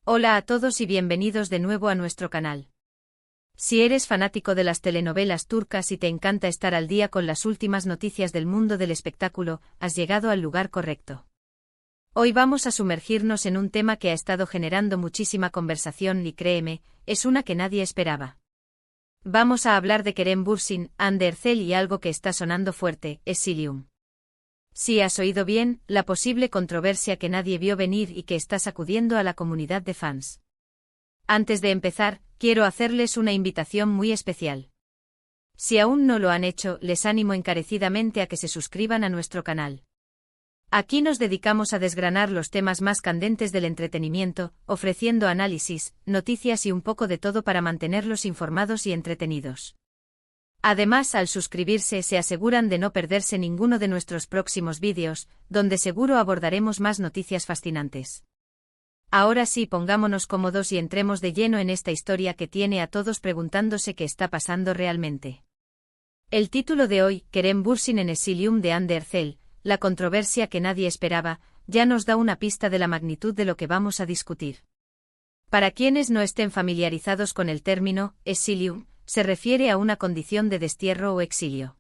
Hola a todos y bienvenidos de nuevo a nuestro canal. Si eres fanático de las telenovelas turcas y te encanta estar al día con las últimas noticias del mundo del espectáculo, has llegado al lugar correcto. Hoy vamos a sumergirnos en un tema que ha estado generando muchísima conversación y créeme, es una que nadie esperaba. Vamos a hablar de Kerem Bürsin, Hande Erçel y algo que está sonando fuerte, Exilium. Sí, has oído bien, la posible controversia que nadie vio venir y que está sacudiendo a la comunidad de fans. Antes de empezar, quiero hacerles una invitación muy especial. Si aún no lo han hecho, les animo encarecidamente a que se suscriban a nuestro canal. Aquí nos dedicamos a desgranar los temas más candentes del entretenimiento, ofreciendo análisis, noticias y un poco de todo para mantenerlos informados y entretenidos. Además, al suscribirse se aseguran de no perderse ninguno de nuestros próximos vídeos, donde seguro abordaremos más noticias fascinantes. Ahora sí, pongámonos cómodos y entremos de lleno en esta historia que tiene a todos preguntándose qué está pasando realmente. El título de hoy, Kerem Bürsin en Exilium de Hande Erçel, la controversia que nadie esperaba, ya nos da una pista de la magnitud de lo que vamos a discutir. Para quienes no estén familiarizados con el término, Exilium, se refiere a una condición de destierro o exilio.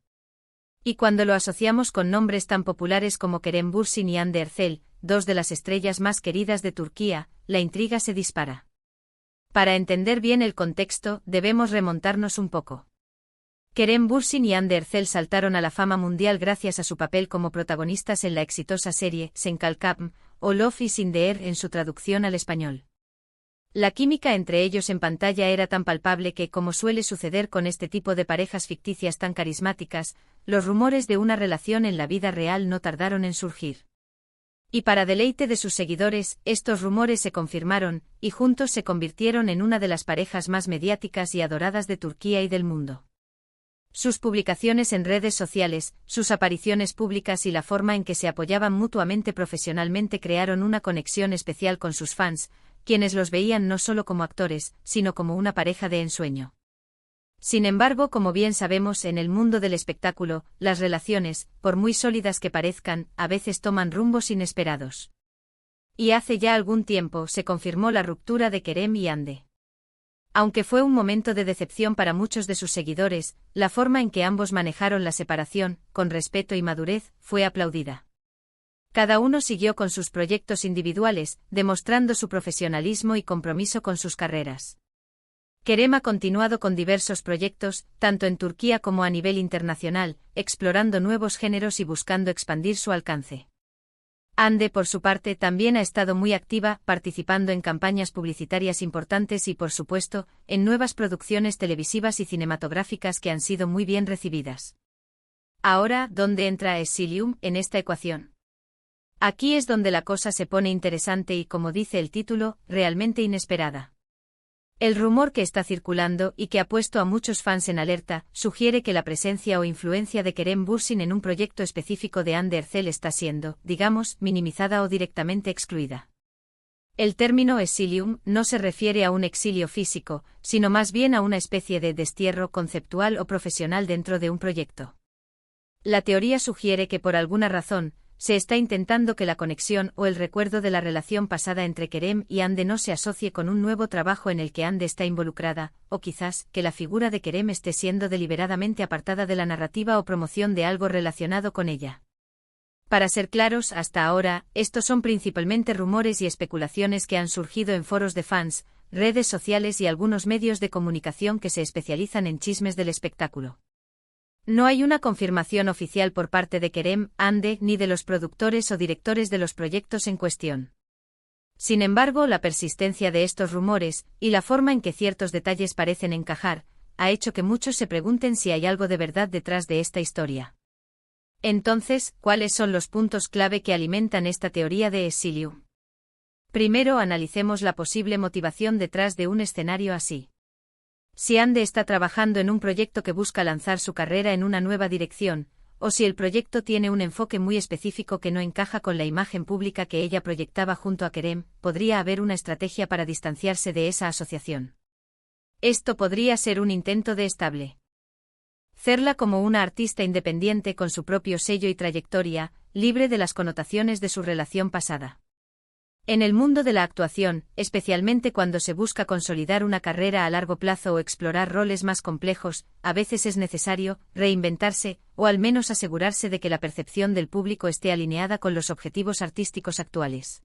Y cuando lo asociamos con nombres tan populares como Kerem Bürsin y Hande Erçel, dos de las estrellas más queridas de Turquía, la intriga se dispara. Para entender bien el contexto, debemos remontarnos un poco. Kerem Bürsin y Hande Erçel saltaron a la fama mundial gracias a su papel como protagonistas en la exitosa serie Sen Kalkam, o Love is in the Air en su traducción al español. La química entre ellos en pantalla era tan palpable que, como suele suceder con este tipo de parejas ficticias tan carismáticas, los rumores de una relación en la vida real no tardaron en surgir. Y para deleite de sus seguidores, estos rumores se confirmaron, y juntos se convirtieron en una de las parejas más mediáticas y adoradas de Turquía y del mundo. Sus publicaciones en redes sociales, sus apariciones públicas y la forma en que se apoyaban mutuamente profesionalmente crearon una conexión especial con sus fans, quienes los veían no solo como actores, sino como una pareja de ensueño. Sin embargo, como bien sabemos, en el mundo del espectáculo, las relaciones, por muy sólidas que parezcan, a veces toman rumbos inesperados. Y hace ya algún tiempo se confirmó la ruptura de Kerem y Hande. Aunque fue un momento de decepción para muchos de sus seguidores, la forma en que ambos manejaron la separación, con respeto y madurez, fue aplaudida. Cada uno siguió con sus proyectos individuales, demostrando su profesionalismo y compromiso con sus carreras. Kerem ha continuado con diversos proyectos, tanto en Turquía como a nivel internacional, explorando nuevos géneros y buscando expandir su alcance. Hande, por su parte, también ha estado muy activa, participando en campañas publicitarias importantes y, por supuesto, en nuevas producciones televisivas y cinematográficas que han sido muy bien recibidas. Ahora, ¿dónde entra Exilium en esta ecuación? Aquí es donde la cosa se pone interesante y, como dice el título, realmente inesperada. El rumor que está circulando y que ha puesto a muchos fans en alerta, sugiere que la presencia o influencia de Kerem Bürsin en un proyecto específico de Hande Erçel está siendo, digamos, minimizada o directamente excluida. El término exilium no se refiere a un exilio físico, sino más bien a una especie de destierro conceptual o profesional dentro de un proyecto. La teoría sugiere que por alguna razón, se está intentando que la conexión o el recuerdo de la relación pasada entre Kerem y Hande no se asocie con un nuevo trabajo en el que Hande está involucrada, o quizás, que la figura de Kerem esté siendo deliberadamente apartada de la narrativa o promoción de algo relacionado con ella. Para ser claros, hasta ahora, estos son principalmente rumores y especulaciones que han surgido en foros de fans, redes sociales y algunos medios de comunicación que se especializan en chismes del espectáculo. No hay una confirmación oficial por parte de Kerem, Hande, ni de los productores o directores de los proyectos en cuestión. Sin embargo, la persistencia de estos rumores, y la forma en que ciertos detalles parecen encajar, ha hecho que muchos se pregunten si hay algo de verdad detrás de esta historia. Entonces, ¿cuáles son los puntos clave que alimentan esta teoría de exilium? Primero, analicemos la posible motivación detrás de un escenario así. Si Hande está trabajando en un proyecto que busca lanzar su carrera en una nueva dirección, o si el proyecto tiene un enfoque muy específico que no encaja con la imagen pública que ella proyectaba junto a Kerem, podría haber una estrategia para distanciarse de esa asociación. Esto podría ser un intento de establecerla como una artista independiente con su propio sello y trayectoria, libre de las connotaciones de su relación pasada. En el mundo de la actuación, especialmente cuando se busca consolidar una carrera a largo plazo o explorar roles más complejos, a veces es necesario reinventarse, o al menos asegurarse de que la percepción del público esté alineada con los objetivos artísticos actuales.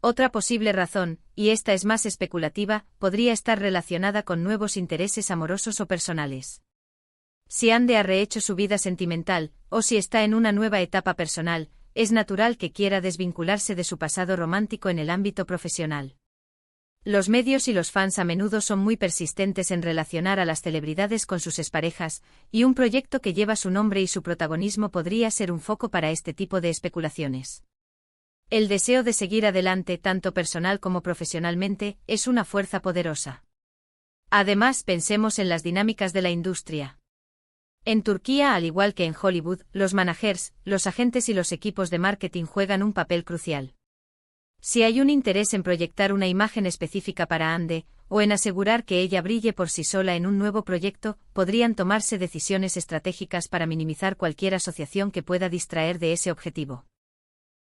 Otra posible razón, y esta es más especulativa, podría estar relacionada con nuevos intereses amorosos o personales. Si Ande ha rehecho su vida sentimental, o si está en una nueva etapa personal, es natural que quiera desvincularse de su pasado romántico en el ámbito profesional. Los medios y los fans a menudo son muy persistentes en relacionar a las celebridades con sus exparejas, y un proyecto que lleva su nombre y su protagonismo podría ser un foco para este tipo de especulaciones. El deseo de seguir adelante, tanto personal como profesionalmente, es una fuerza poderosa. Además, pensemos en las dinámicas de la industria. En Turquía, al igual que en Hollywood, los managers, los agentes y los equipos de marketing juegan un papel crucial. Si hay un interés en proyectar una imagen específica para Hande, o en asegurar que ella brille por sí sola en un nuevo proyecto, podrían tomarse decisiones estratégicas para minimizar cualquier asociación que pueda distraer de ese objetivo.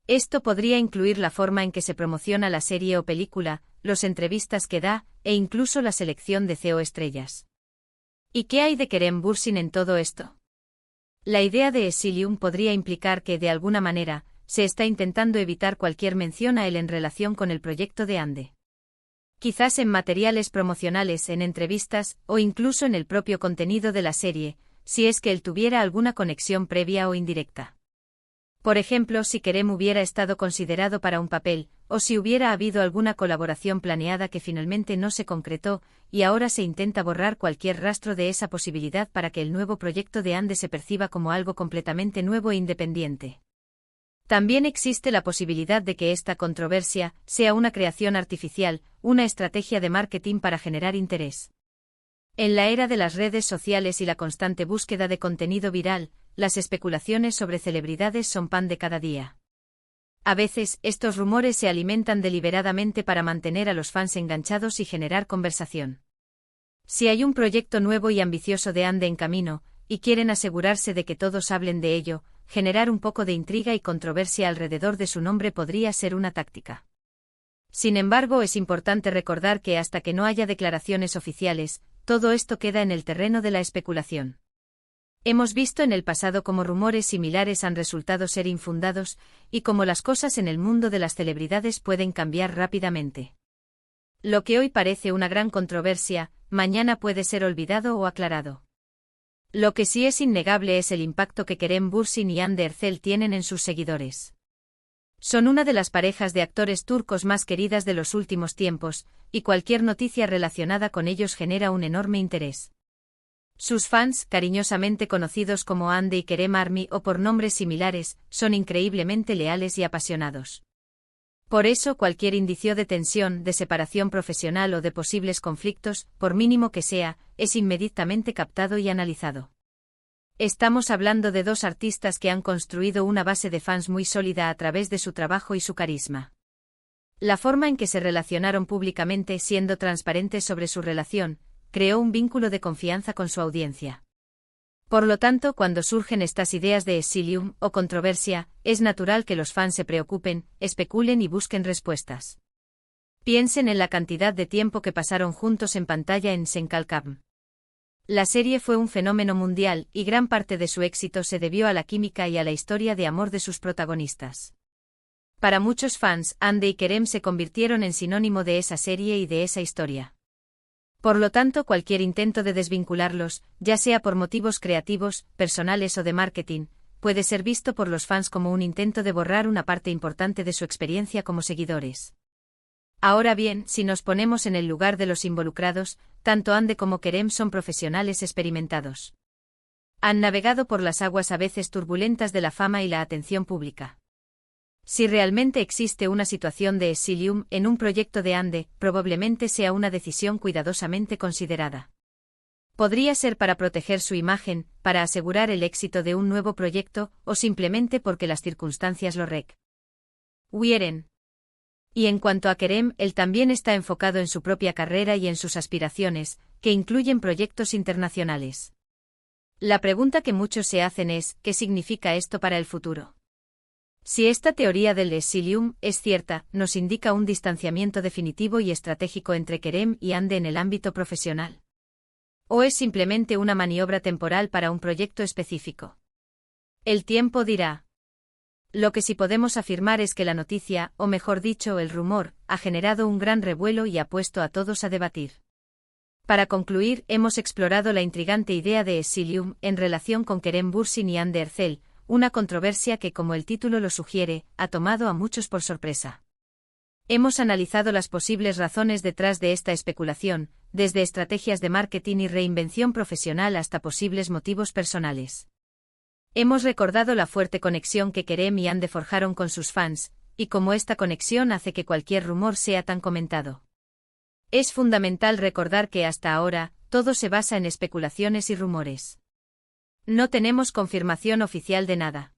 Esto podría incluir la forma en que se promociona la serie o película, las entrevistas que da, e incluso la selección de CEO estrellas. ¿Y qué hay de Kerem Bürsin en todo esto? La idea de Exilium podría implicar que, de alguna manera, se está intentando evitar cualquier mención a él en relación con el proyecto de Hande. Quizás en materiales promocionales, en entrevistas, o incluso en el propio contenido de la serie, si es que él tuviera alguna conexión previa o indirecta. Por ejemplo, si Kerem hubiera estado considerado para un papel, o si hubiera habido alguna colaboración planeada que finalmente no se concretó, y ahora se intenta borrar cualquier rastro de esa posibilidad para que el nuevo proyecto de Hande se perciba como algo completamente nuevo e independiente. También existe la posibilidad de que esta controversia sea una creación artificial, una estrategia de marketing para generar interés. En la era de las redes sociales y la constante búsqueda de contenido viral, las especulaciones sobre celebridades son pan de cada día. A veces, estos rumores se alimentan deliberadamente para mantener a los fans enganchados y generar conversación. Si hay un proyecto nuevo y ambicioso de Hande en camino, y quieren asegurarse de que todos hablen de ello, generar un poco de intriga y controversia alrededor de su nombre podría ser una táctica. Sin embargo, es importante recordar que hasta que no haya declaraciones oficiales, todo esto queda en el terreno de la especulación. Hemos visto en el pasado cómo rumores similares han resultado ser infundados, y cómo las cosas en el mundo de las celebridades pueden cambiar rápidamente. Lo que hoy parece una gran controversia, mañana puede ser olvidado o aclarado. Lo que sí es innegable es el impacto que Kerem Bürsin y Hande Erçel tienen en sus seguidores. Son una de las parejas de actores turcos más queridas de los últimos tiempos, y cualquier noticia relacionada con ellos genera un enorme interés. Sus fans, cariñosamente conocidos como Hande y Kerem Army o por nombres similares, son increíblemente leales y apasionados. Por eso cualquier indicio de tensión, de separación profesional o de posibles conflictos, por mínimo que sea, es inmediatamente captado y analizado. Estamos hablando de dos artistas que han construido una base de fans muy sólida a través de su trabajo y su carisma. La forma en que se relacionaron públicamente, siendo transparentes sobre su relación, creó un vínculo de confianza con su audiencia. Por lo tanto, cuando surgen estas ideas de exilium o controversia, es natural que los fans se preocupen, especulen y busquen respuestas. Piensen en la cantidad de tiempo que pasaron juntos en pantalla en Senkalkam. La serie fue un fenómeno mundial, y gran parte de su éxito se debió a la química y a la historia de amor de sus protagonistas. Para muchos fans, Hande y Kerem se convirtieron en sinónimo de esa serie y de esa historia. Por lo tanto, cualquier intento de desvincularlos, ya sea por motivos creativos, personales o de marketing, puede ser visto por los fans como un intento de borrar una parte importante de su experiencia como seguidores. Ahora bien, si nos ponemos en el lugar de los involucrados, tanto Hande como Kerem son profesionales experimentados. Han navegado por las aguas a veces turbulentas de la fama y la atención pública. Si realmente existe una situación de exilium en un proyecto de Hande, probablemente sea una decisión cuidadosamente considerada. Podría ser para proteger su imagen, para asegurar el éxito de un nuevo proyecto, o simplemente porque las circunstancias lo requieren. Y en cuanto a Kerem, él también está enfocado en su propia carrera y en sus aspiraciones, que incluyen proyectos internacionales. La pregunta que muchos se hacen es, ¿qué significa esto para el futuro? Si esta teoría del exilium es cierta, nos indica un distanciamiento definitivo y estratégico entre Kerem y Ande en el ámbito profesional. ¿O es simplemente una maniobra temporal para un proyecto específico? El tiempo dirá. Lo que sí podemos afirmar es que la noticia, o mejor dicho, el rumor, ha generado un gran revuelo y ha puesto a todos a debatir. Para concluir, hemos explorado la intrigante idea de exilium en relación con Kerem Bürsin y Hande Erçel, una controversia que, como el título lo sugiere, ha tomado a muchos por sorpresa. Hemos analizado las posibles razones detrás de esta especulación, desde estrategias de marketing y reinvención profesional hasta posibles motivos personales. Hemos recordado la fuerte conexión que Kerem y Hande forjaron con sus fans, y cómo esta conexión hace que cualquier rumor sea tan comentado. Es fundamental recordar que hasta ahora, todo se basa en especulaciones y rumores. No tenemos confirmación oficial de nada.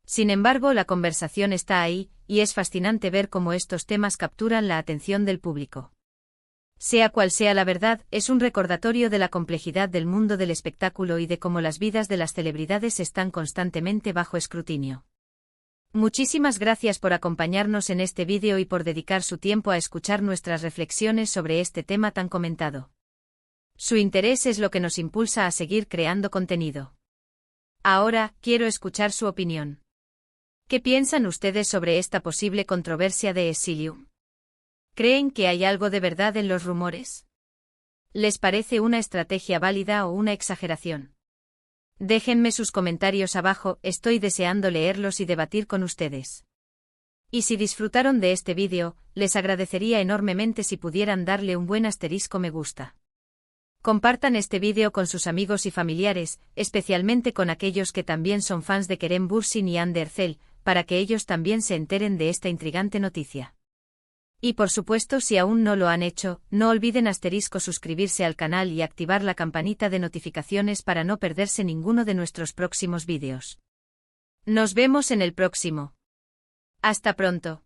Sin embargo, la conversación está ahí, y es fascinante ver cómo estos temas capturan la atención del público. Sea cual sea la verdad, es un recordatorio de la complejidad del mundo del espectáculo y de cómo las vidas de las celebridades están constantemente bajo escrutinio. Muchísimas gracias por acompañarnos en este vídeo y por dedicar su tiempo a escuchar nuestras reflexiones sobre este tema tan comentado. Su interés es lo que nos impulsa a seguir creando contenido. Ahora, quiero escuchar su opinión. ¿Qué piensan ustedes sobre esta posible controversia de exilium? ¿Creen que hay algo de verdad en los rumores? ¿Les parece una estrategia válida o una exageración? Déjenme sus comentarios abajo, estoy deseando leerlos y debatir con ustedes. Y si disfrutaron de este vídeo, les agradecería enormemente si pudieran darle un buen asterisco me gusta. Compartan este vídeo con sus amigos y familiares, especialmente con aquellos que también son fans de Kerem Bürsin y Hande Erçel, para que ellos también se enteren de esta intrigante noticia. Y por supuesto, si aún no lo han hecho, no olviden suscribirse al canal y activar la campanita de notificaciones para no perderse ninguno de nuestros próximos vídeos. Nos vemos en el próximo. Hasta pronto.